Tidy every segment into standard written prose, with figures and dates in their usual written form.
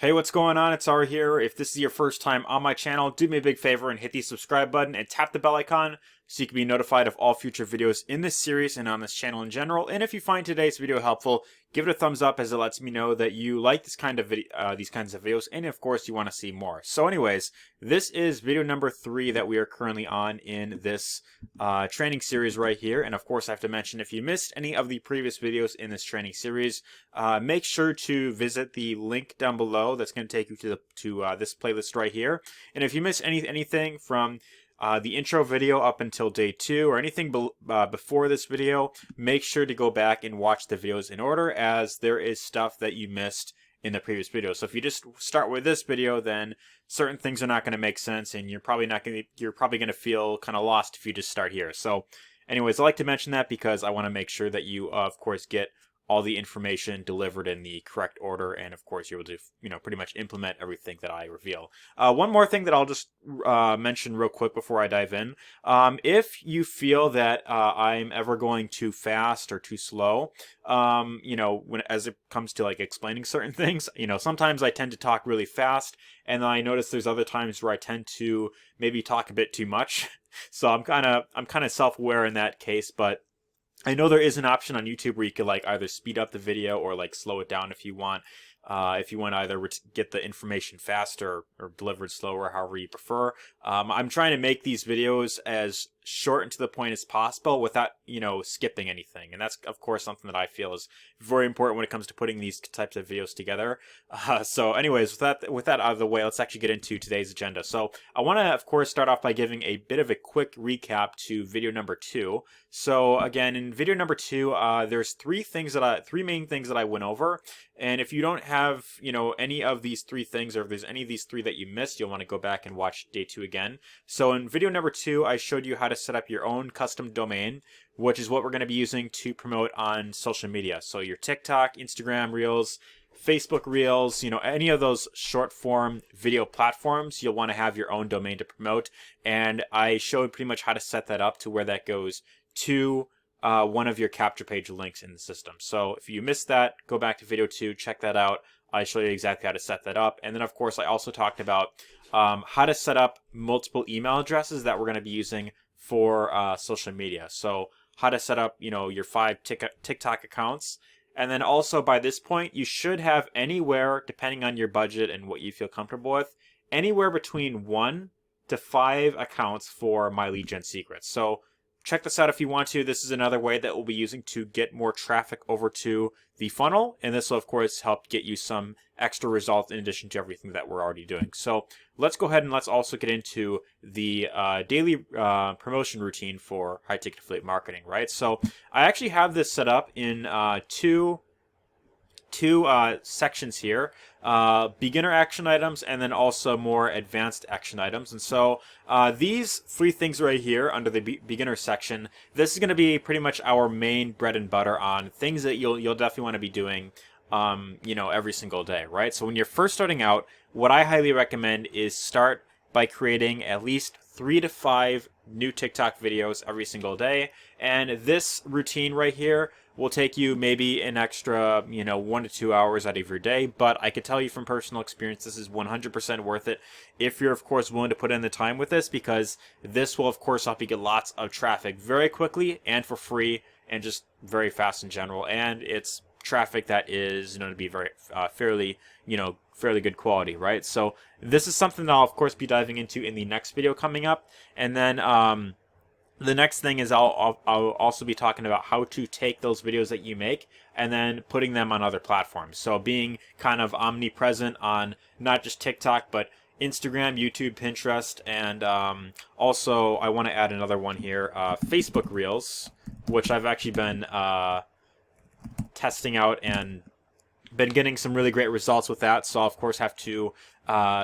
Hey, what's going on? It's Ari here. If this is your first time on my channel, do me a big favor and hit the subscribe button and tap the bell icon so you can be notified of all future videos in this series and on this channel in general. And if you find today's video helpful, give it a thumbs up as it lets me know that you like this kind of these kinds of videos, and of course you want to see more. So anyways, this is video number 3 that we are currently on in this training series right here. And of course I have to mention, if you missed any of the previous videos in this training series, make sure to visit the link down below. That's going to take you to this playlist right here. And if you miss anything from the intro video up until day 2 or anything before this video, make sure to go back and watch the videos in order, as there is stuff that you missed in the previous video. So if you just start with this video, then certain things are not going to make sense, and you're probably going to feel kind of lost if you just start here. So anyways, I like to mention that because I want to make sure that you of course get all the information delivered in the correct order, and of course you're able to, pretty much implement everything that I reveal. One more thing that I'll just mention real quick before I dive in. If you feel that I'm ever going too fast or too slow, as it comes to like explaining certain things, sometimes I tend to talk really fast, and then I notice there's other times where I tend to maybe talk a bit too much. So I'm kind of self-aware in that case, but I know there is an option on YouTube where you could like either speed up the video or like slow it down if you want. If you want to either get the information faster or delivered slower, however you prefer. I'm trying to make these videos as short and to the point as possible without, skipping anything. And that's, of course, something that I feel is very important when it comes to putting these types of videos together. So anyways, with that out of the way, let's actually get into today's agenda. So I want to, of course, start off by giving a bit of a quick recap to video number 2. So again, in video number 2, there's three main things that I went over. And if you don't have, any of these 3 things, or if there's any of these 3 that you missed, you'll want to go back and watch day 2 again. So in video number 2, I showed you how to set up your own custom domain, which is what we're going to be using to promote on social media. So your TikTok, Instagram Reels, Facebook Reels, any of those short form video platforms, you'll want to have your own domain to promote. And I showed pretty much how to set that up to where that goes to one of your capture page links in the system. So if you missed that, go back to video 2, check that out. I show you exactly how to set that up. And then of course I also talked about how to set up multiple email addresses that we're going to be using for social media. So how to set up, your 5 TikTok accounts. And then also by this point, you should have anywhere, depending on your budget and what you feel comfortable with, anywhere between 1 to 5 accounts for My Lead Gen Secrets. So check this out if you want to. This is another way that we'll be using to get more traffic over to the funnel, and this will of course help get you some extra results in addition to everything that we're already doing. So let's go ahead and let's also get into the daily promotion routine for high ticket affiliate marketing, right? So I actually have this set up in two sections here, beginner action items and then also more advanced action items. And so these 3 things right here under the beginner section, this is going to be pretty much our main bread and butter on things that you'll definitely want to be doing every single day, right? So when you're first starting out, what I highly recommend is start by creating at least 3 to 5 new TikTok videos every single day. And this routine right here will take you maybe an extra, 1 to 2 hours out of your day. But I can tell you from personal experience, this is 100% worth it if you're, of course, willing to put in the time with this, because this will, of course, help you get lots of traffic very quickly and for free and just very fast in general. And it's traffic that is to be very fairly good quality, right? So this is something that I'll of course be diving into in the next video coming up. And then the next thing is I'll also be talking about how to take those videos that you make and then putting them on other platforms. So being kind of omnipresent on not just TikTok, but Instagram, YouTube, Pinterest, and also I want to add another one here, Facebook Reels, which I've actually been testing out and been getting some really great results with that. So I'll of course have to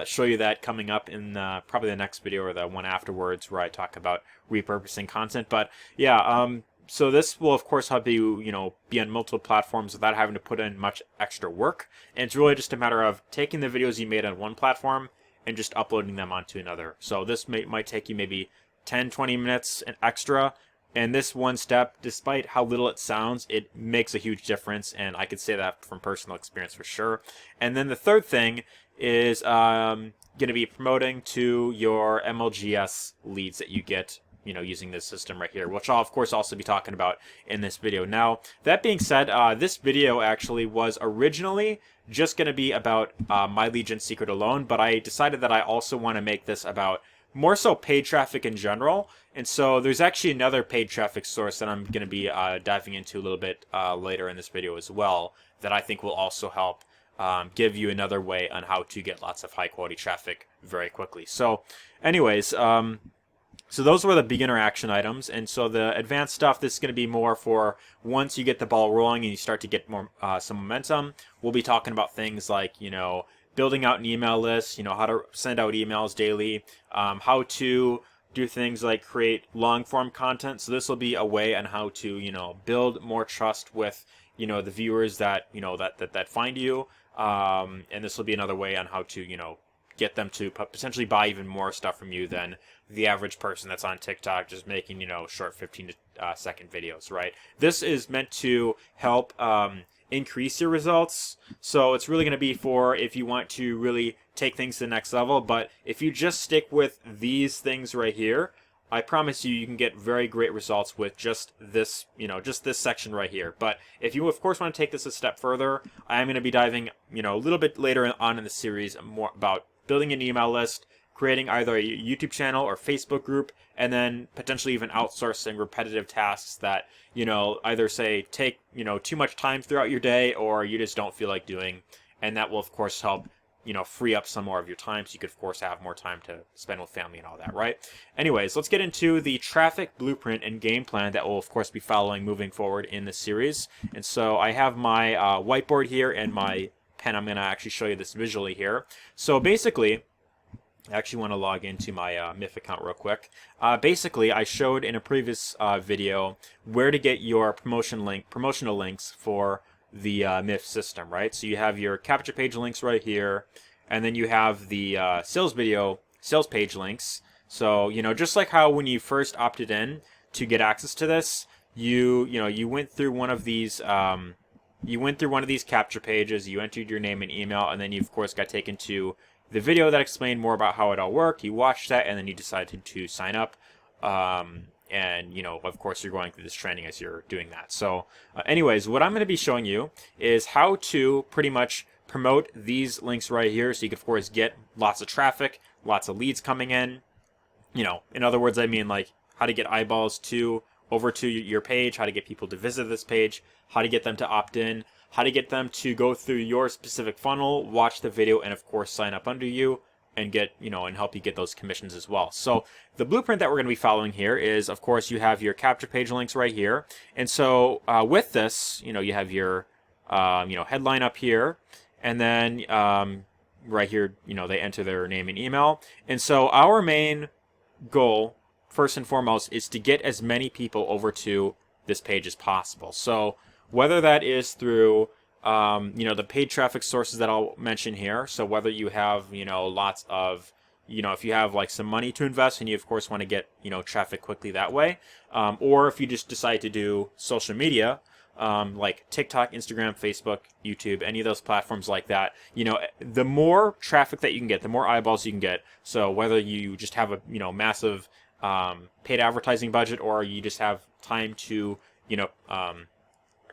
show you that coming up in probably the next video or the one afterwards, where I talk about repurposing content. But yeah, so this will of course help you be on multiple platforms without having to put in much extra work. And it's really just a matter of taking the videos you made on one platform and just uploading them onto another. So this might take you maybe 10-20 minutes and extra And this one step, despite how little it sounds, it makes a huge difference, and I can say that from personal experience for sure. And then the third thing is going to be promoting to your MLGS leads that you get, using this system right here, which I'll of course also be talking about in this video. Now, that being said, this video actually was originally just going to be about My Legion Secret alone, but I decided that I also want to make this about more so paid traffic in general. And so there's actually another paid traffic source that I'm going to be diving into a little bit later in this video as well, that I think will also help give you another way on how to get lots of high quality traffic very quickly. So anyways, so those were the beginner action items. And so the advanced stuff, this is going to be more for once you get the ball rolling and you start to get more some momentum. We'll be talking about things like, building out an email list, how to send out emails daily, how to do things like create long form content. So this will be a way on how to, build more trust with, the viewers that, that find you. And this will be another way on how to, get them to potentially buy even more stuff from you than the average person that's on TikTok just making, short 15-second videos, right? This is meant to help increase your results. So it's really going to be for if you want to really take things to the next level. But if you just stick with these things right here, I promise you can get very great results with just this, just this section right here. But if you, of course, want to take this a step further, I am going to be diving, a little bit later on in the series more about building an email list, creating either a YouTube channel or Facebook group, and then potentially even outsourcing repetitive tasks that, either say take, too much time throughout your day or you just don't feel like doing. And that will, of course, help, free up some more of your time so you could, of course, have more time to spend with family and all that, right? Anyways, let's get into the traffic blueprint and game plan that will, of course, be following moving forward in this series. And so I have my whiteboard here and my pen. I'm going to actually show you this visually here. So basically, I actually want to log into my MIF account real quick. Basically, I showed in a previous video where to get your promotional links for the MIF system, right? So you have your capture page links right here, and then you have the sales page links. So, just like how when you first opted in to get access to this, you went through one of these capture pages, you entered your name and email, and then you, of course, got taken to the video that explained more about how it all worked. You watched that, and then you decided to sign up. And, of course, you're going through this training as you're doing that. So, anyways, what I'm going to be showing you is how to pretty much promote these links right here so you can, of course, get lots of traffic, lots of leads coming in. In other words, I mean, like, how to get eyeballs over to your page, how to get people to visit this page, how to get them to opt in, how to get them to go through your specific funnel, watch the video, and of course sign up under you and get, and help you get those commissions as well. So the blueprint that we're going to be following here is, of course, you have your capture page links right here. And so with this, you have your, headline up here, and then right here, they enter their name and email. And so our main goal, first and foremost, is to get as many people over to this page as possible. So whether that is through, the paid traffic sources that I'll mention here. So whether you have, lots of, if you have like some money to invest and you, of course, want to get, traffic quickly that way. Or if you just decide to do social media, like TikTok, Instagram, Facebook, YouTube, any of those platforms like that, the more traffic that you can get, the more eyeballs you can get. So whether you just have a, massive paid advertising budget or you just have time to,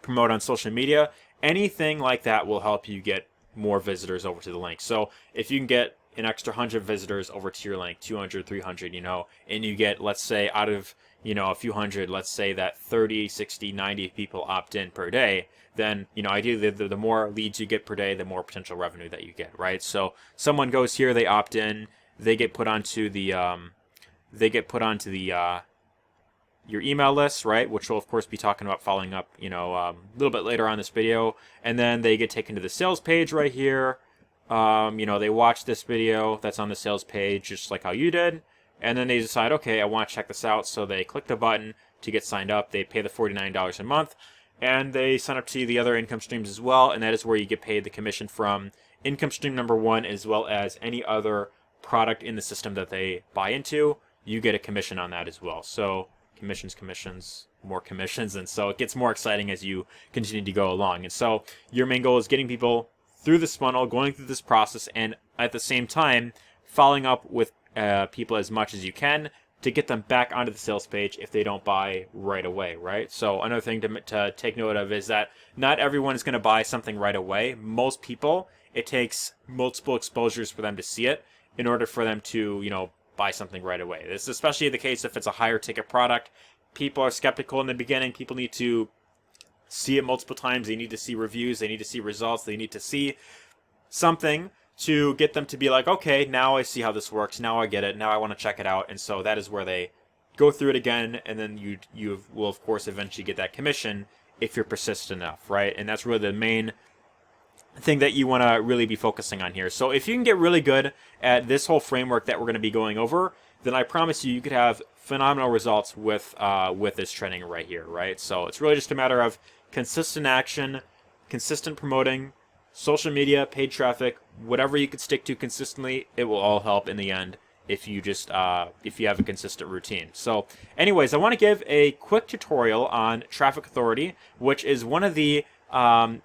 promote on social media, anything like that will help you get more visitors over to the link. So if you can get an extra 100 visitors over to your link, 200, 300, and you get, let's say, out of, a few hundred, let's say that 30, 60, 90 people opt in per day, then, ideally the more leads you get per day, the more potential revenue that you get, right? So someone goes here, they opt in, they get put onto the, your email list, right? Which we'll of course be talking about following up, a little bit later on this video. And then they get taken to the sales page right here. They watch this video that's on the sales page, just like how you did. And then they decide, okay, I want to check this out. So they click the button to get signed up. They pay the $49 a month, and they sign up to the other income streams as well. And that is where you get paid the commission from income stream number one, as well as any other product in the system that they buy into. You get a commission on that as well. So commissions, more commissions, and so it gets more exciting as you continue to go along. And so your main goal is getting people through this funnel, going through this process, and at the same time following up with people as much as you can to get them back onto the sales page if they don't buy right away, right? So another thing to take note of is that not everyone is going to buy something right away. Most people, it takes multiple exposures for them to see it in order for them to, buy something right away. This is especially the case if it's a higher ticket product. People are skeptical in the beginning. People need to see it multiple times. They need to see reviews. They need to see results. They need to see something to get them to be like, okay, now I see how this works. Now I get it. Now I want to check it out. And so that is where they go through it again. And then you will, of course, eventually get that commission if you're persistent enough, right? And that's really the main thing that you want to really be focusing on here. So if you can get really good at this whole framework that we're going to be going over, then I promise you could have phenomenal results with this training right here, right? So it's really just a matter of consistent action, consistent promoting, social media, paid traffic, whatever you could stick to consistently, it will all help in the end if you just if you have a consistent routine. So anyways, I want to give a quick tutorial on Traffic Authority, which is one of the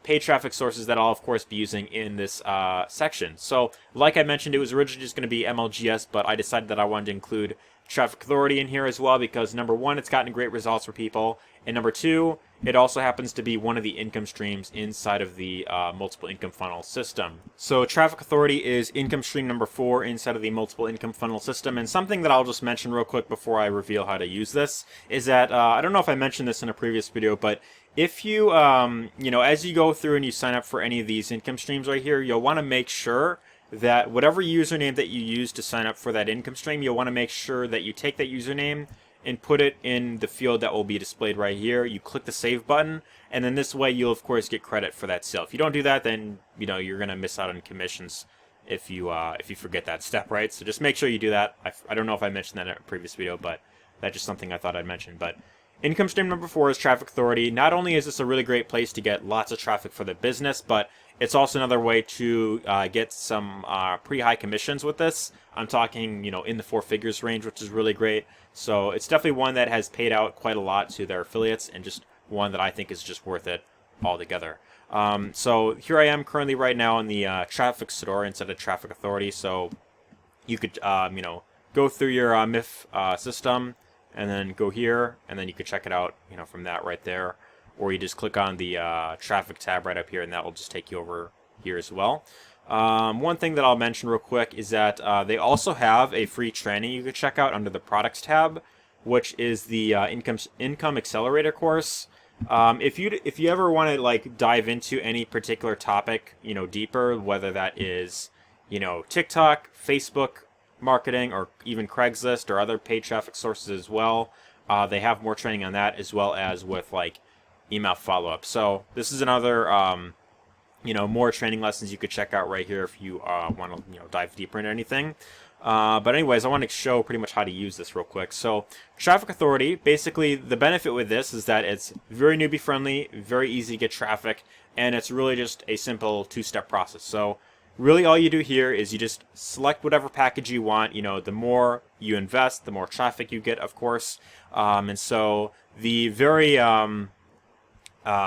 paid traffic sources that I'll of course be using in this section. So like I mentioned, it was originally just going to be MLGS, but I decided that I wanted to include Traffic Authority in here as well because number one, it's gotten great results for people, and number two, it also happens to be one of the income streams inside of the multiple income funnel system. So Traffic Authority is income stream number 4 inside of the multiple income funnel system. And something that I'll just mention real quick before I reveal how to use this is that I don't know if I mentioned this in a previous video, but if you, as you go through and you sign up for any of these income streams right here, you'll want to make sure that whatever username that you use to sign up for that income stream, you'll want to make sure that you take that username and put it in the field that will be displayed right here. You click the save button, and then this way you'll of course get credit for that sale. If you don't do that, then you're gonna miss out on commissions if you forget that step, right? So just make sure you do that. I don't know if I mentioned that in a previous video, but that's just something I thought I'd mention. But income stream number 4 is Traffic Authority. Not only is this a really great place to get lots of traffic for the business, but it's also another way to get some pretty high commissions with this. I'm talking, in the 4 figures range, which is really great. So it's definitely one that has paid out quite a lot to their affiliates, and just one that I think is just worth it altogether. So here I am currently right now in the traffic store instead of Traffic Authority. So you could, go through your MIF system, and then go here, and then you could check it out, from that right there. Or you just click on the traffic tab right up here, and that will just take you over here as well. One thing that I'll mention real quick is that they also have a free training you could check out under the products tab, which is the income accelerator course. If you ever want to dive into any particular topic, deeper, whether that is TikTok, Facebook marketing, or even Craigslist or other paid traffic sources as well, they have more training on that, as well as with email follow-up. So this is another more training lessons you could check out right here if you want to dive deeper into anything. But anyways, I want to show pretty much how to use this real quick. So Traffic Authority, basically the benefit with this is that it's very newbie friendly, very easy to get traffic, and it's really just a simple 2-step process. So really all you do here is you just select whatever package you want. The more you invest, the more traffic you get, of course. And so the very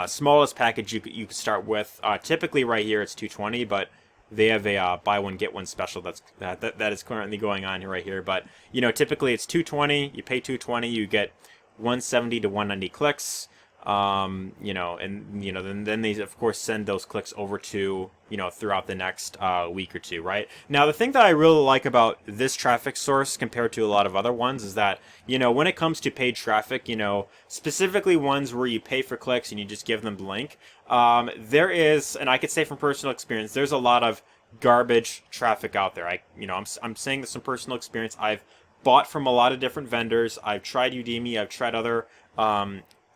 smallest package you could start with, typically right here it's 220, but they have a buy one get one special that is currently going on right here. But typically it's 220. You pay 220, you get 170 to 190 clicks. And then they of course send those clicks over to throughout the next week or two, right? Now the thing that I really like about this traffic source compared to a lot of other ones is that when it comes to paid traffic, specifically ones where you pay for clicks and you just give them the link, there is, and I could say from personal experience, there's a lot of garbage traffic out there. I'm saying this from personal experience. I've bought from a lot of different vendors. I've tried Udemy. I've tried other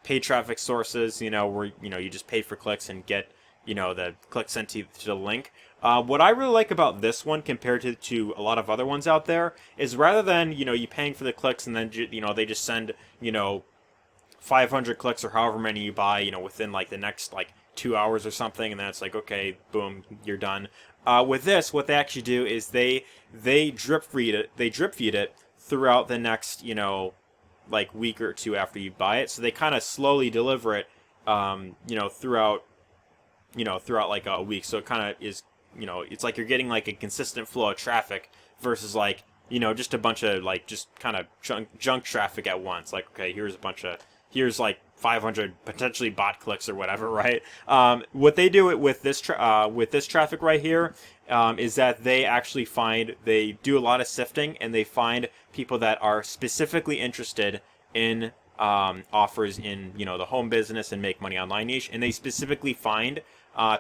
paid traffic sources, where you just pay for clicks and get the click sent to the link. What I really like about this one compared to a lot of other ones out there is rather than you paying for the clicks and then they just send 500 clicks or however many you buy within the next 2 hours or something, and then it's okay, boom, you're done. With this, what they actually do is they drip feed it throughout the next like week or two after you buy it. So they kind of slowly deliver it, throughout like a week. So it kind of is, it's like you're getting like a consistent flow of traffic versus like, just a bunch of like just kind of junk traffic at once. Like, okay, here's like 500 potentially bot clicks or whatever, right? What they do with this traffic right here is that they do a lot of sifting, and they find people that are specifically interested in offers in the home business and make money online niche, and they specifically find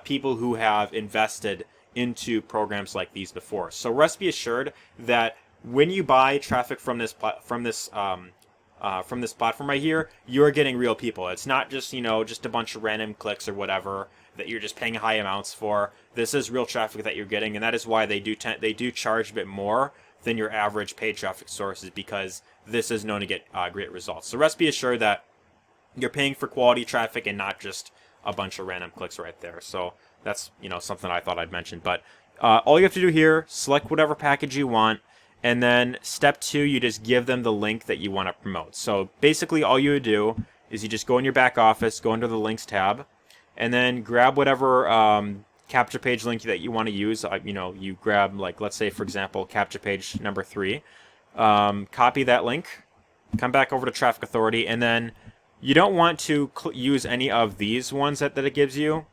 people who have invested into programs like these before. So rest be assured that when you buy traffic from this platform right here, you're getting real people. It's not just just a bunch of random clicks or whatever that you're just paying high amounts for. This is real traffic that you're getting, and that is why they do charge a bit more than your average paid traffic sources, because this is known to get great results. So rest be assured that you're paying for quality traffic and not just a bunch of random clicks right there. So that's something I thought I'd mention. But all you have to do here, select whatever package you want. And then step 2, you just give them the link that you want to promote. So basically all you would do is you just go in your back office, go under the links tab, and then grab whatever capture page link that you want to use. You grab, like, let's say, for example, capture page number 3. Copy that link, come back over to Traffic Authority, and then you don't want to use any of these ones that it gives you.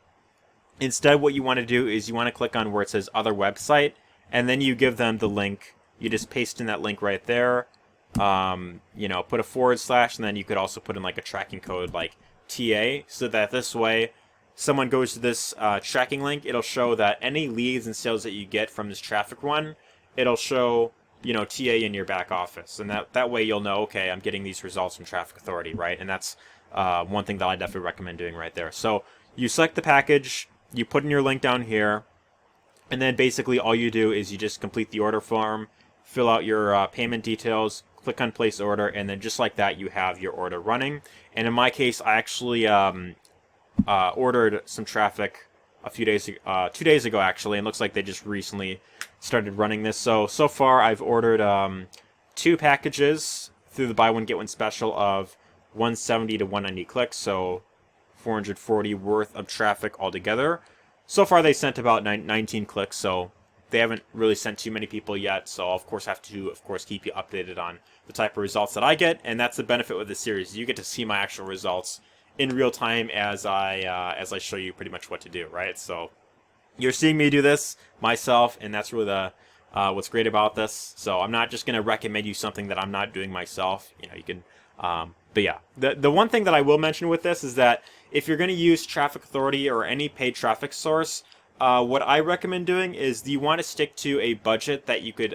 Instead, what you want to do is you want to click on where it says Other Website, and then you give them the link. You just paste in that link right there, put a /, and then you could also put in like a tracking code like TA, so that this way someone goes to this tracking link, it'll show that any leads and sales that you get from this traffic one, it'll show, TA in your back office. And that way you'll know, okay, I'm getting these results from Traffic Authority, right? And that's one thing that I definitely recommend doing right there. So you select the package, you put in your link down here, and then basically all you do is you just complete the order form, fill out your payment details, click on place order, and then just like that, you have your order running. And in my case, I actually ordered some traffic 2 days ago, actually, and looks like they just recently started running this. So far, I've ordered 2 packages through the buy one get one special of 170 to 190 clicks, so 440 worth of traffic altogether. So far, they sent about 19 clicks, so they haven't really sent too many people yet, so I'll of course have to keep you updated on the type of results that I get, and that's the benefit with this series. You get to see my actual results in real time as I show you pretty much what to do, right? So you're seeing me do this myself, and that's really what's great about this. So I'm not just going to recommend you something that I'm not doing myself. You can, but yeah, the one thing that I will mention with this is that if you're going to use Traffic Authority or any paid traffic source, what I recommend doing is you want to stick to a budget that you could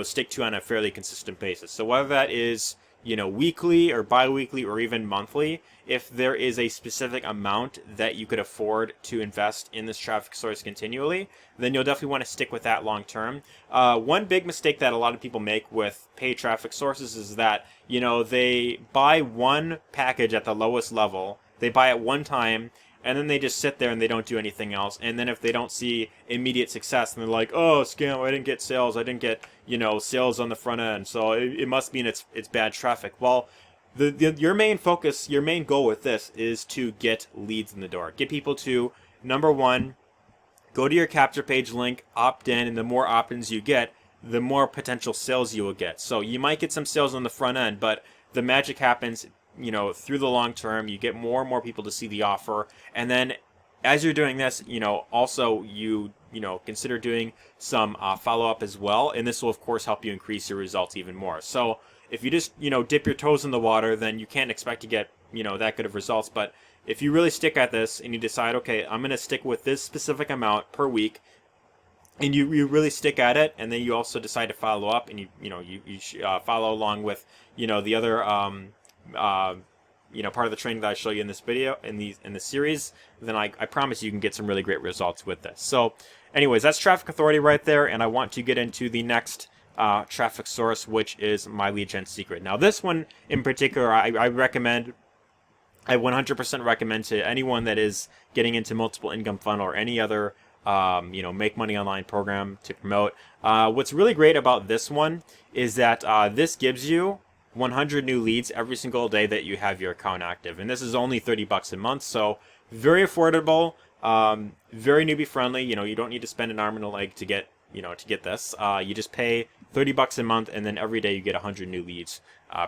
stick to on a fairly consistent basis. So whether that is weekly or bi-weekly or even monthly, if there is a specific amount that you could afford to invest in this traffic source continually, then you'll definitely want to stick with that long term. One big mistake that a lot of people make with paid traffic sources is that they buy one package at the lowest level, they buy it one time, and then they just sit there and they don't do anything else. And then if they don't see immediate success, and they're like, oh, scam, I didn't get sales. I didn't get, sales on the front end. So it must mean it's bad traffic. Well, your main focus, your main goal with this is to get leads in the door. Get people to, number one, go to your capture page link, opt in, and the more opt-ins you get, the more potential sales you will get. So you might get some sales on the front end, but the magic happens through the long term. You get more and more people to see the offer, and then as you're doing this, also you consider doing some follow-up as well, and this will of course help you increase your results even more. So if you just dip your toes in the water, then you can't expect to get that good of results. But if you really stick at this and you decide, okay, I'm going to stick with this specific amount per week, and you really stick at it, and then you also decide to follow up, and you follow along with the other part of the training that I show you in this video, in this series, then I promise you can get some really great results with this. So anyways, that's Traffic Authority right there, and I want to get into the next traffic source, which is My Lead Gen Secret. Now this one in particular, I 100% recommend to anyone that is getting into multiple income funnel or any other make money online program to promote. What's really great about this one is that this gives you 100 new leads every single day that you have your account active. And this is only $30 a month, so very affordable, very newbie friendly. You know, you don't need to spend an arm and a leg to get, to get this. You just pay $30 a month, and then every day you get 100 new leads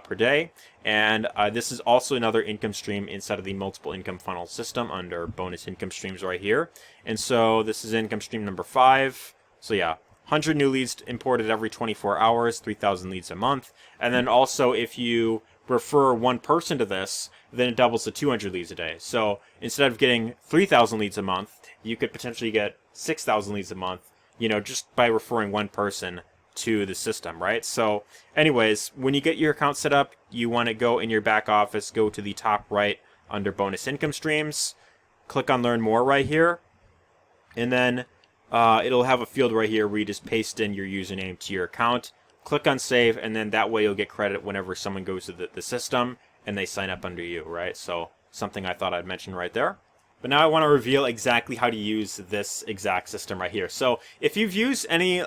per day. And this is also another income stream inside of the multiple income funnel system under bonus income streams right here. And so this is income stream number 5. So yeah, 100 new leads imported every 24 hours, 3,000 leads a month. And then also if you refer one person to this, then it doubles to 200 leads a day. So instead of getting 3,000 leads a month, you could potentially get 6,000 leads a month, just by referring one person to the system, right? So anyways, when you get your account set up, you want to go in your back office, go to the top right under bonus income streams, click on learn more right here, and then it'll have a field right here where you just paste in your username to your account, click on save, and then that way you'll get credit whenever someone goes to the system and they sign up under you, right? So something I thought I'd mention right there. But now I want to reveal exactly how to use this exact system right here. So if you've used any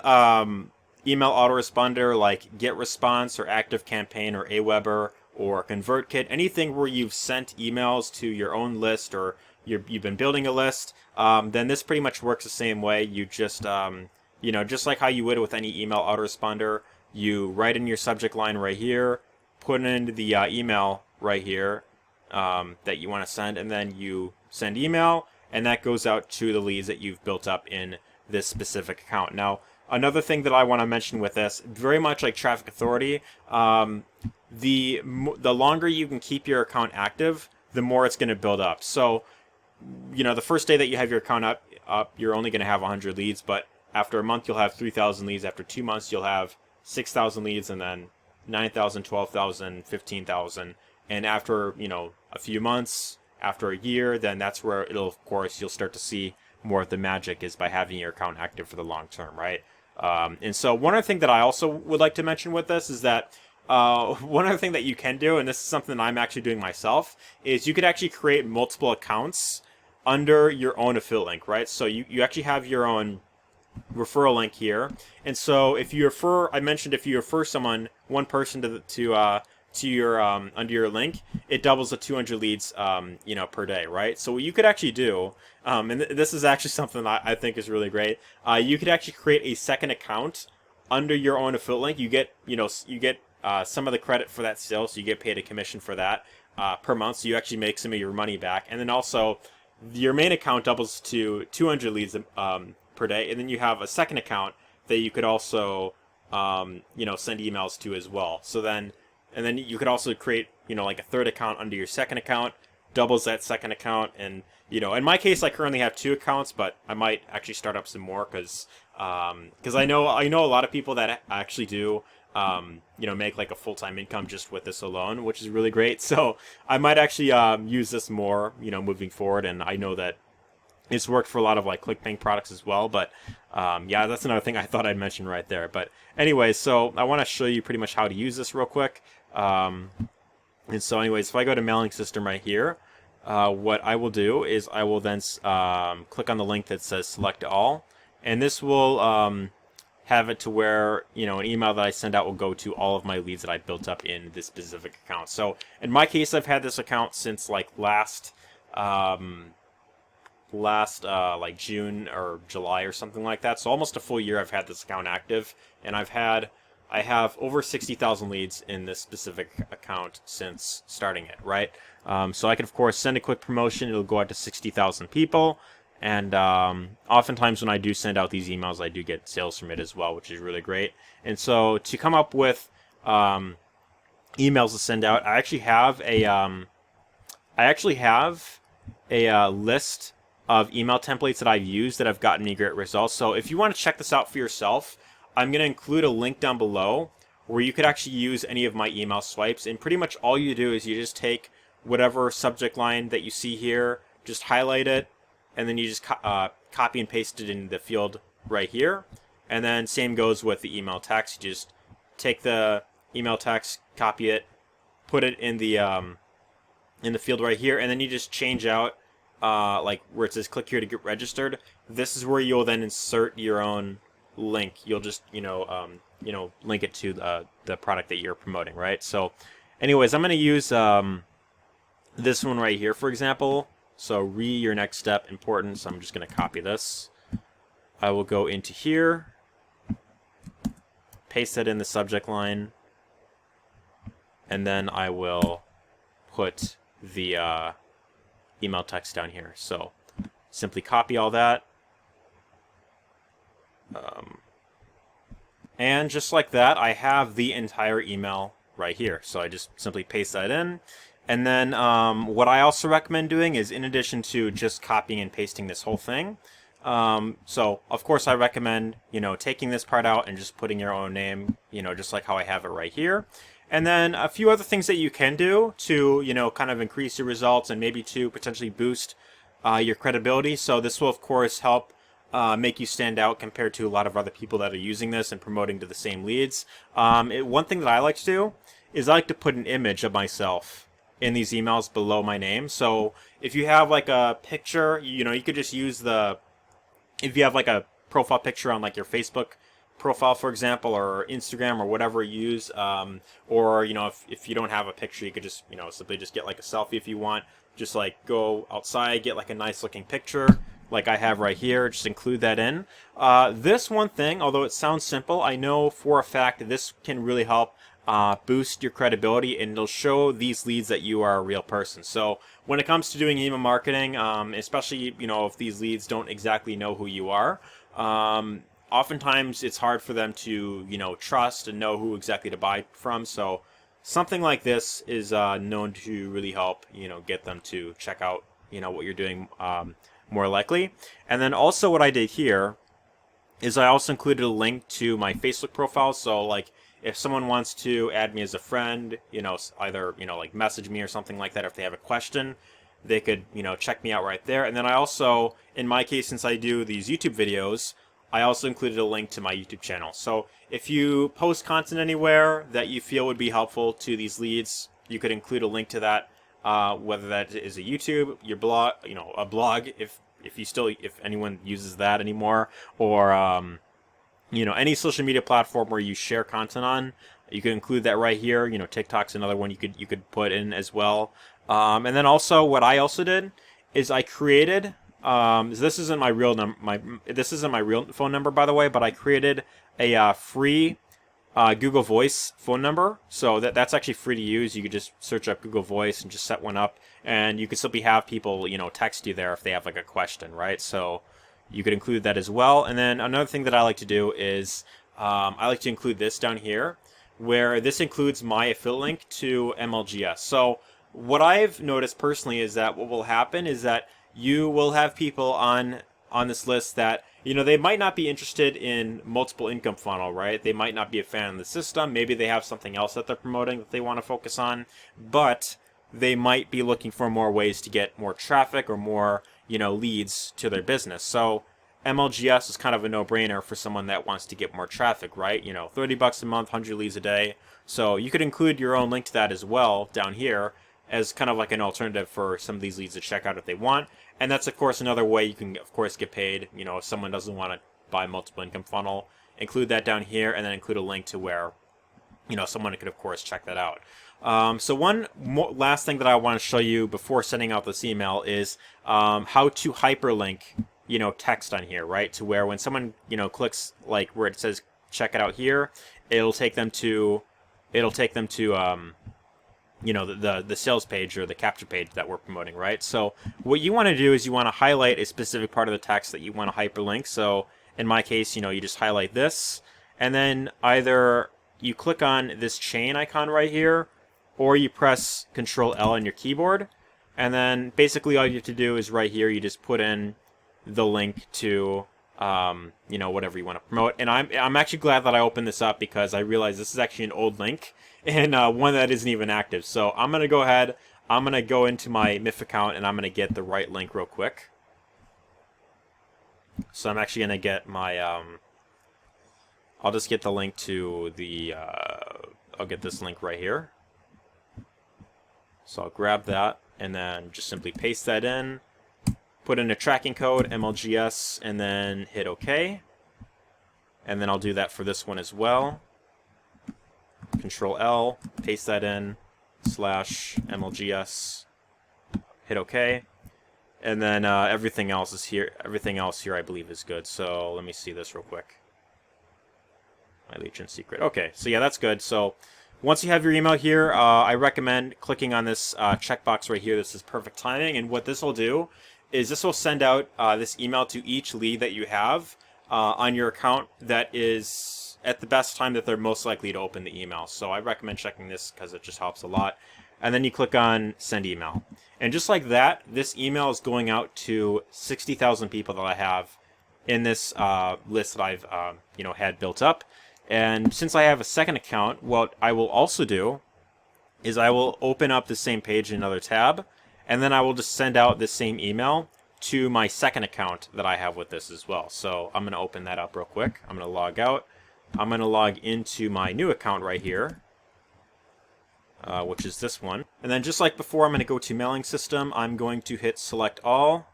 email autoresponder like GetResponse or ActiveCampaign or Aweber or ConvertKit, anything where you've sent emails to your own list or you've been building a list, then this pretty much works the same way. You just, just like how you would with any email autoresponder, you write in your subject line right here, put in the email right here that you want to send, and then you send email, and that goes out to the leads that you've built up in this specific account. Now, another thing that I want to mention with this, very much like Traffic Authority, the longer you can keep your account active, the more it's going to build up. So, the first day that you have your account up, you're only going to have 100 leads, but after a month you'll have 3,000 leads. After 2 months you'll have 6,000 leads, and then 9,000, 12,000, 15,000. And after, a few months, after a year, then that's where you'll start to see more of the magic is by having your account active for the long term, right? And so one other thing that I also would like to mention with this is that one other thing that you can do, and this is something that I'm actually doing myself, is you could actually create multiple accounts under your own affiliate link, right? So you actually have your own referral link here. And so if you refer, I mentioned if you refer one person to your under your link, it doubles the 200 leads per day, right? So what you could actually do, and this is actually something that I think is really great, you could actually create a second account under your own affiliate link. You get some of the credit for that sale, so you get paid a commission for that per month, so you actually make some of your money back. And then also your main account doubles to 200 leads per day, and then you have a second account that you could also send emails to as well. So then you could also create like a third account under your second account, doubles that second account. And in my case I currently have 2 accounts, but I might actually start up some more because I know a lot of people that actually do make like a full-time income just with this alone, which is really great. So I might actually use this more moving forward, and I know that it's worked for a lot of like ClickBank products as well. But yeah, that's another thing I thought I'd mention right there. But anyways, so I want to show you pretty much how to use this real quick. And so anyways, if I go to mailing system right here, what I will do is I will then click on the link that says select all, and this will have it to where an email that I send out will go to all of my leads that I built up in this specific account. So in my case, I've had this account since like last like June or July or something like that. So almost a full year I've had this account active, and I have over 60,000 leads in this specific account since starting it, right? So I can of course send a quick promotion. It'll go out to 60,000 people, and oftentimes when I do send out these emails, I do get sales from it as well, which is really great. And so to come up with emails to send out, I actually have a list of email templates that I've used that have gotten me great results. So if you want to check this out for yourself, I'm going to include a link down below where you could actually use any of my email swipes. And pretty much all you do is you just take whatever subject line that you see here, just highlight it, and then you just copy and paste it in the field right here. And then same goes with the email text. You just take the email text, copy it, put it in the field right here, and then you just change out like where it says click here to get registered. This is where you'll then insert your own link, you'll just link it to the product that you're promoting, right? So, anyways, I'm going to use this one right here, for example. So, your next step important. So I'm just going to copy this. I will go into here, paste that in the subject line, and then I will put the email text down here. So simply copy all that. And just like that, I have the entire email right here. So I just simply paste that in. And then what I also recommend doing is, in addition to just copying and pasting this whole thing, so of course I recommend, taking this part out and just putting your own name, just like how I have it right here. And then a few other things that you can do to, kind of increase your results and maybe to potentially boost your credibility. So this will, of course, help make you stand out compared to a lot of other people that are using this and promoting to the same leads. One thing that I like to do is I like to put an image of myself in these emails below my name. So if you have like a picture, you could just use if you have like a profile picture on like your Facebook profile, for example, or Instagram or whatever you use, or if you don't have a picture, you could just simply just get like a selfie if you want. Just like go outside, get like a nice looking picture like I have right here, just include that in. This one thing, although it sounds simple, I know for a fact this can really help boost your credibility, and it'll show these leads that you are a real person. So when it comes to doing email marketing, especially if these leads don't exactly know who you are, oftentimes it's hard for them to trust and know who exactly to buy from. So something like this is known to really help get them to check out what you're doing more likely. And then also what I did here is I also included a link to my Facebook profile. So like if someone wants to add me as a friend, either like message me or something like that, if they have a question, they could check me out right there. And then I also, in my case, since I do these YouTube videos, I also included a link to my YouTube channel. So if you post content anywhere that you feel would be helpful to these leads, you could include a link to that, whether that is a YouTube, your blog, a blog, if anyone uses that anymore, or any social media platform where you share content on. You can include that right here. TikTok's another one you could put in as well. And then also what I also did is I created. This isn't my real this isn't my real phone number, by the way, but I created a free Google Voice phone number. So that's actually free to use. You could just search up Google Voice and just set one up, and you could simply have people text you there if they have like a question, right? So you could include that as well. And then another thing that I like to do is I like to include this down here, where this includes my affiliate link to MLGS. So what I've noticed personally is that what will happen is that you will have people on this list that they might not be interested in multiple income funnel, right? They might not be a fan of the system. Maybe they have something else that they're promoting that they want to focus on, but they might be looking for more ways to get more traffic or more leads to their business. So MLGS is kind of a no-brainer for someone that wants to get more traffic, right? $30 a month, 100 leads a day. So you could include your own link to that as well down here as kind of like an alternative for some of these leads to check out if they want. And that's, of course, another way you can, of course, get paid. If someone doesn't want to buy multiple income funnel, include that down here, and then include a link to where, someone could, of course, check that out. So one last thing that I want to show you before sending out this email is how to hyperlink, text on here, right? To where when someone, clicks like where it says check it out here, it'll take them to the sales page or the capture page that we're promoting, right? So what you want to do is you want to highlight a specific part of the text that you want to hyperlink. So in my case, you just highlight this, and then either you click on this chain icon right here, or you press Control L on your keyboard, and then basically all you have to do is right here, you just put in the link to whatever you want to promote. And I'm actually glad that I opened this up, because I realized this is actually an old link and one that isn't even active. So I'm going to go ahead, I'm going to go into my MIF account, and I'm going to get the right link real quick. So I'm actually going to get my, I'll just get the link to the, I'll get this link right here. So I'll grab that and then just simply paste that in, put in a tracking code, MLGS, and then hit OK. And then I'll do that for this one as well. Control L, paste that in, /mlgs, hit OK. And then everything else is here. Everything else here, I believe, is good. So let me see this real quick. My Legion secret. Okay, so yeah, that's good. So once you have your email here, I recommend clicking on this checkbox right here. This is perfect timing. And what this will do is this will send out this email to each lead that you have on your account that is at the best time that they're most likely to open the email. So I recommend checking this because it just helps a lot. And then you click on send email. And just like that, this email is going out to 60,000 people that I have in this list that I've had built up. And since I have a second account, what I will also do is I will open up the same page in another tab, and then I will just send out the same email to my second account that I have with this as well. So I'm going to open that up real quick. I'm going to log out. I'm going to log into my new account right here, which is this one. And then just like before, I'm going to go to mailing system. I'm going to hit select all.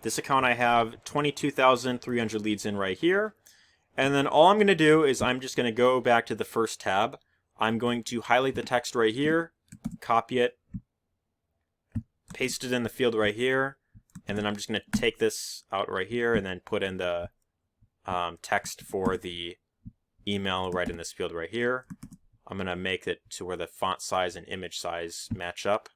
This account I have 22,300 leads in right here. And then all I'm going to do is I'm just going to go back to the first tab. I'm going to highlight the text right here, copy it, paste it in the field right here, and then I'm just going to take this out right here and then put in the text for the email right in this field right here. I'm going to make it to where the font size and image size match up.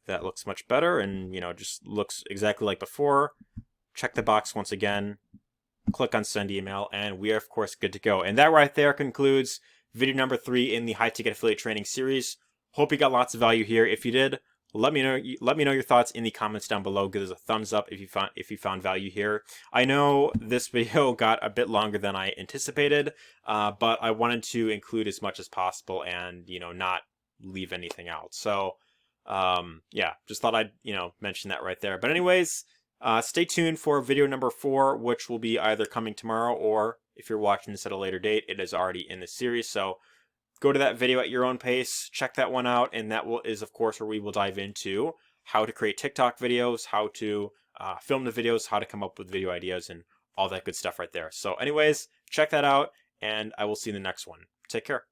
That looks much better and, just looks exactly like before. Check the box once again, click on send email, and we are, of course, good to go. And that right there concludes video number 3 in the high ticket affiliate training series. Hope you got lots of value here. If you did, let me know your thoughts in the comments down below. Give us a thumbs up if you found value here. I know this video got a bit longer than I anticipated, but I wanted to include as much as possible and, not leave anything out. So yeah, just thought I'd, mention that right there. But anyways, stay tuned for video number 4, which will be either coming tomorrow or if you're watching this at a later date, it is already in the series. So go to that video at your own pace, check that one out, and that is, of course, where we will dive into how to create TikTok videos, how to film the videos, how to come up with video ideas, and all that good stuff right there. So anyways, check that out, and I will see you in the next one. Take care.